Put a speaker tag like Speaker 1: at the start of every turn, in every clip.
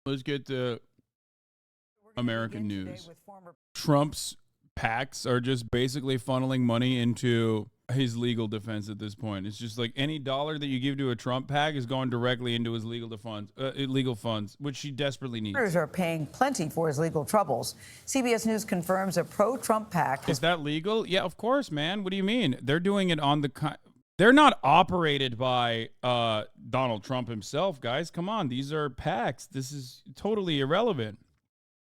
Speaker 1: Let's get to American news. Trump's PACs are just basically funneling money into his legal defense at this point. It's just like any dollar that you give to a Trump PAC is going directly into his legal funds, which he desperately needs.
Speaker 2: Senators are paying plenty for his legal troubles. CBS News confirms a pro-Trump PAC.
Speaker 1: Is that legal? Yeah, of course, man. What do you mean? They're doing it on the... They're not operated by Donald Trump himself, guys. Come on. These are PACs. This is totally irrelevant.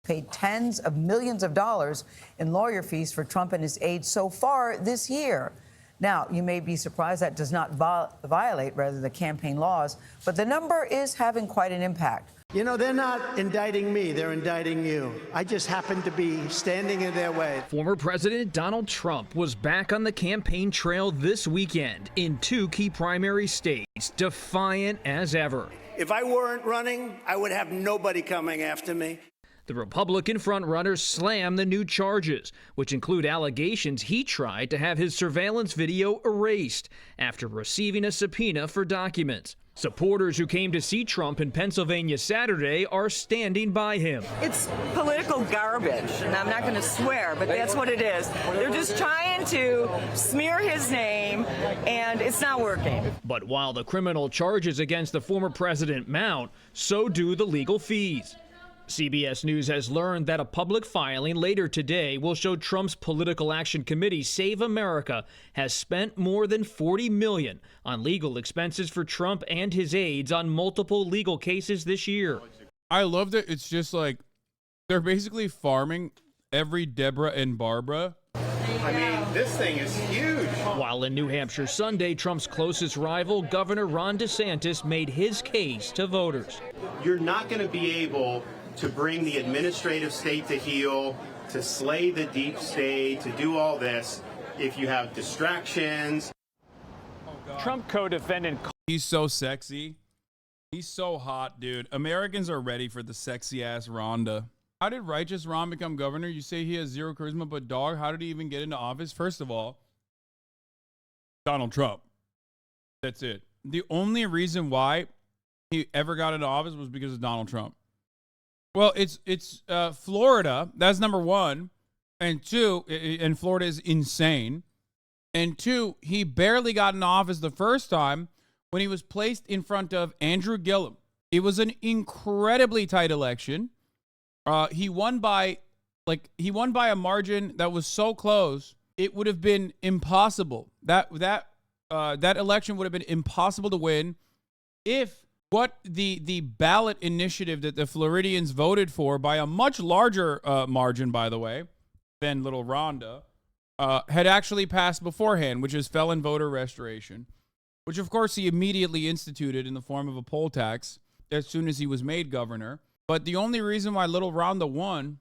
Speaker 2: Paid tens of millions of dollars in lawyer fees for Trump and his aides so far this year. Now, you may be surprised that does not violate, the campaign laws, but the number is having quite an impact.
Speaker 3: You know, they're not indicting me, they're indicting you. I just happen to be standing in their way.
Speaker 4: Former President Donald Trump was back on the campaign trail this weekend in 2 key primary states, defiant as ever.
Speaker 3: If I weren't running, I would have nobody coming after me.
Speaker 4: The Republican frontrunner slammed the new charges, which include allegations he tried to have his surveillance video erased after receiving a subpoena for documents. Supporters who came to see Trump in Pennsylvania Saturday are standing by him.
Speaker 5: It's political garbage, and I'm not going to swear, but that's what it is. They're just trying to smear his name, and it's not working.
Speaker 4: But while the criminal charges against the former president mount, so do the legal fees. CBS News has learned that a public filing later today will show Trump's political action committee, Save America, has spent more than $40 million on legal expenses for Trump and his aides on multiple legal cases this year.
Speaker 1: I love that it's just like they're basically farming every Deborah and Barbara.
Speaker 6: I mean, this thing is huge.
Speaker 4: While in New Hampshire Sunday, Trump's closest rival, Governor Ron DeSantis, made his case to voters.
Speaker 6: You're not going to be able to bring the administrative state to heel, to slay the deep state, to do all this if you have distractions.
Speaker 7: Trump co-defendant.
Speaker 1: He's so sexy. He's so hot, dude. Americans are ready for the sexy ass Rhonda. How did righteous Ron become governor? You say he has zero charisma, but dog, how did he even get into office? First of all, Donald Trump. That's it. The only reason why he ever got into office was because of Donald Trump. Well, it's Florida. That's number one. And two, and Florida is insane. And two, he barely got into office the first time when he was placed in front of Andrew Gillum. It was an incredibly tight election. He won by a margin that was so close, it would have been impossible. That election would have been impossible to win if what the ballot initiative that the Floridians voted for by a much larger margin, by the way, than little Rhonda, had actually passed beforehand, which is felon voter restoration, which of course he immediately instituted in the form of a poll tax as soon as he was made governor. But the only reason why little Rhonda won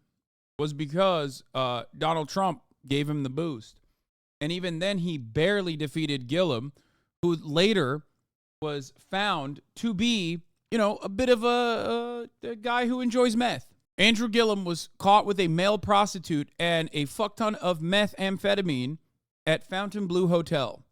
Speaker 1: was because Donald Trump gave him the boost. And even then, he barely defeated Gillum, who later was found to be, a bit of a guy who enjoys meth. Andrew Gillum was caught with a male prostitute and a fuck ton of methamphetamine at Fontainebleau Hotel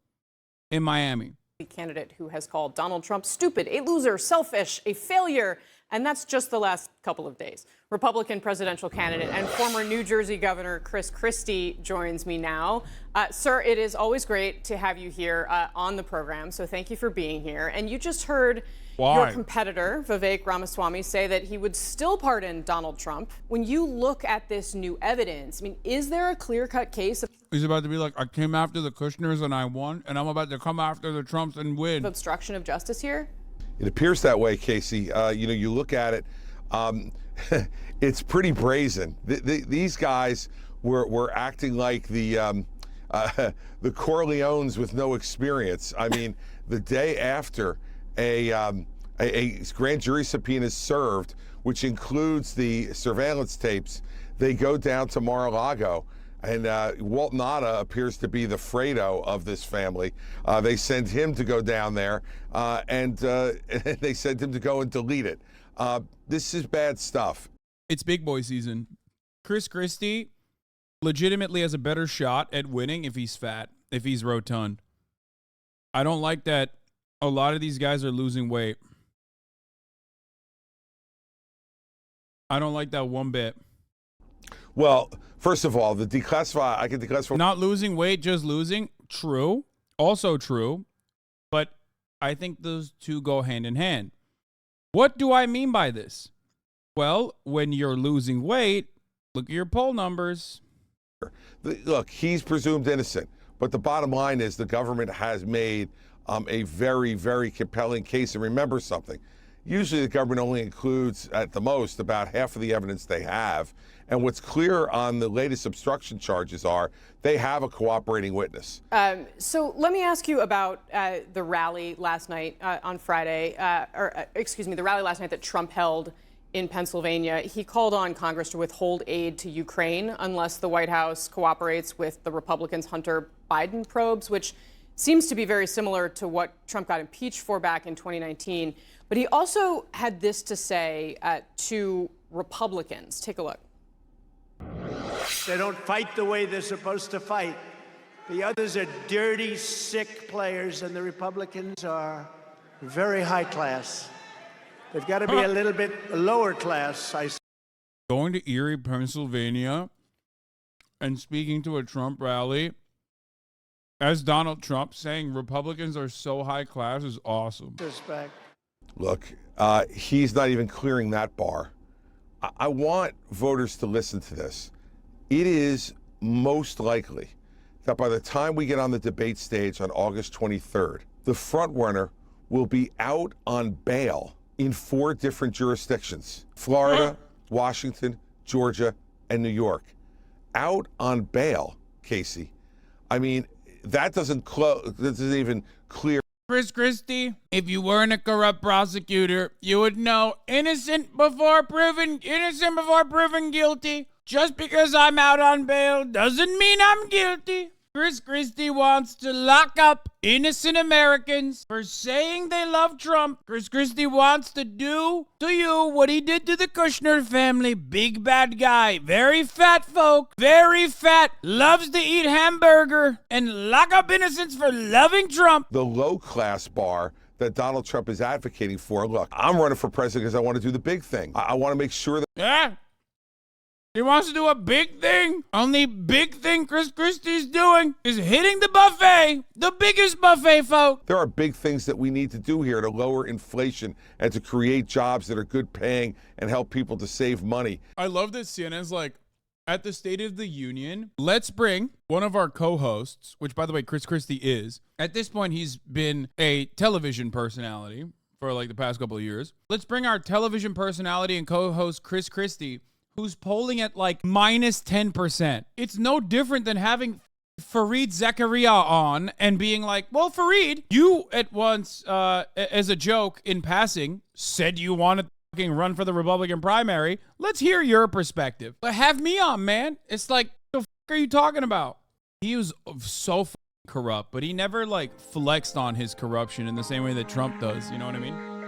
Speaker 1: in Miami.
Speaker 8: The candidate who has called Donald Trump stupid, a loser, selfish, a failure. And that's just the last couple of days. Republican presidential candidate and former New Jersey Governor Chris Christie joins me now. Sir, it is always great to have you here on the program, so thank you for being here. And you just heard your competitor, Vivek Ramaswamy, say that he would still pardon Donald Trump. When you look at this new evidence, is there a clear-cut case of...
Speaker 1: He's about to be like, I came after the Kushners and I won, and I'm about to come after the Trumps and win.
Speaker 8: Obstruction of justice here?
Speaker 9: It appears that way, Casey. You look at it, it's pretty brazen. These guys were acting like the Corleones with no experience. I mean, the day after a grand jury subpoena is served, which includes the surveillance tapes, they go down to Mar-a-Lago. And Walt Nada appears to be the Fredo of this family. They send him to go down there, and they send him to go and delete it. This is bad stuff.
Speaker 1: It's big boy season. Chris Christie legitimately has a better shot at winning if he's fat, if he's rotund. I don't like that a lot of these guys are losing weight. I don't like that one bit.
Speaker 9: Well, first of all, I can declassify.
Speaker 1: Not losing weight, just losing. True. Also true. But I think those two go hand in hand. What do I mean by this? Well, when you're losing weight, look at your poll numbers.
Speaker 9: Look, he's presumed innocent. But the bottom line is the government has made a very, very compelling case. And remember something. Usually the government only includes, at the most, about half of the evidence they have. And what's clear on the latest obstruction charges are they have a cooperating witness.
Speaker 8: So let me ask you about the rally last night on Friday, the rally last night that Trump held in Pennsylvania. He called on Congress to withhold aid to Ukraine unless the White House cooperates with the Republicans' Hunter Biden probes, which seems to be very similar to what Trump got impeached for back in 2019. But he also had this to say to Republicans. Take a look.
Speaker 3: They don't fight the way they're supposed to fight. The others are dirty, sick players, and the Republicans are very high class. They've got to be a little bit lower class, I
Speaker 1: Going to Erie, Pennsylvania, and speaking to a Trump rally as Donald Trump, saying Republicans are so high class is awesome.
Speaker 3: suspect.
Speaker 9: Look, he's not even clearing that bar. I want voters to listen to this. It is most likely that by the time we get on the debate stage on August 23rd, the front runner will be out on bail in 4 different jurisdictions: Florida, Washington, Georgia, and New York. Out on bail, Casey. I mean, that doesn't even clear.
Speaker 1: Chris Christie, if you weren't a corrupt prosecutor, you would know innocent before proven guilty. Just because I'm out on bail doesn't mean I'm guilty. Chris Christie wants to lock up innocent Americans for saying they love Trump. Chris Christie wants to do to you what he did to the Kushner family. Big bad guy, very fat folk, very fat, loves to eat hamburger, and lock up innocents for loving Trump.
Speaker 9: The low class bar that Donald Trump is advocating for. Look, I'm running for president because I want to do the big thing. I want to make sure that.
Speaker 1: Yeah. He wants to do a big thing. Only big thing Chris Christie's doing is hitting the buffet, the biggest buffet, folks.
Speaker 9: There are big things that we need to do here to lower inflation and to create jobs that are good paying and help people to save money.
Speaker 1: I love that CNN's like, at the State of the Union, let's bring one of our co-hosts, which, by the way, Chris Christie is. At this point, he's been a television personality for like the past couple of years. Let's bring our television personality and co-host Chris Christie, who's polling at like minus 10%. It's no different than having Fareed Zakaria on and being like, well, Fareed, you at once, as a joke in passing, said you wanted to fucking run for the Republican primary. Let's hear your perspective. But have me on, man. It's like, the fuck are you talking about? He was so corrupt, but he never like flexed on his corruption in the same way that Trump does. You know what I mean?